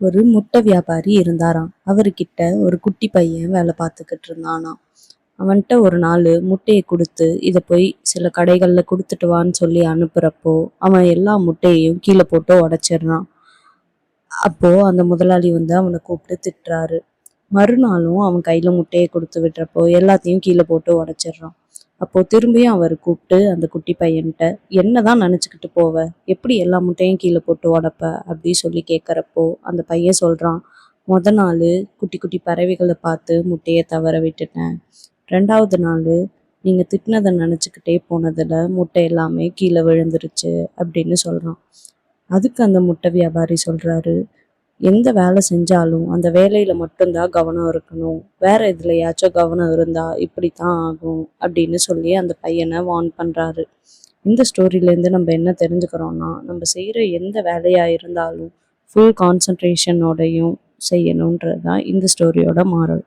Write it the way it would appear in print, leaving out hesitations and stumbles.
ஒரு முட்டை வியாபாரி இருந்தாராம். அவர்கிட்ட ஒரு குட்டி பையன் வேலை பார்த்துக்கிட்டு இருந்தானாம். அவன்கிட்ட ஒரு நாள் முட்டையை கொடுத்து இதை போய் சில கடைகள்ல கொடுத்துட்டு வான்னு சொல்லி அனுப்புறப்போ அவன் எல்லா முட்டையையும் கீழே போட்டு உடைச்சிடுறான். அப்போ அந்த முதலாளி அவனை கூப்பிட்டு திட்டுறாரு. மறுநாளும் அவன் கையில முட்டையை கொடுத்து விடுறப்போ எல்லாத்தையும் கீழே போட்டு உடைச்சிடுறான். அப்போ திரும்பியும் அவர் கூப்பிட்டு அந்த குட்டி பையன்கிட்ட, என்னதான் நினைச்சுக்கிட்டு போவ, எப்படி எல்லா முட்டையும் கீழே போட்டு உடைப்ப அப்படி சொல்லி கேட்குறப்போ அந்த பையன் சொல்றான், நாள் குட்டி குட்டி பறவைகளை பார்த்து முட்டையை தவற விட்டுட்டேன். 2வது நாள் நீங்க திட்டினதை நினைச்சுக்கிட்டே போனதுல முட்டை எல்லாமே கீழே விழுந்துருச்சு அப்படின்னு சொல்றான். அதுக்கு அந்த முட்டை வியாபாரி சொல்றாரு, எந்த வேலை செஞ்சாலும் அந்த வேலையில மட்டும்தான் கவனம் இருக்கணும், வேற எதுலயாச்சும் கவனம் இருந்தா இப்படித்தான் ஆகும் அப்படின்னு சொல்லி அந்த பையனை வார்ன் பண்றாரு. இந்த ஸ்டோரியிலேருந்து நம்ம என்ன தெரிஞ்சுக்கிறோம்னா, நம்ம செய்யற எந்த வேலையா இருந்தாலும் ஃபுல் கான்சன்ட்ரேஷனோடையும் செய்யணுன்றது தான் இந்த ஸ்டோரியோட மாறல்.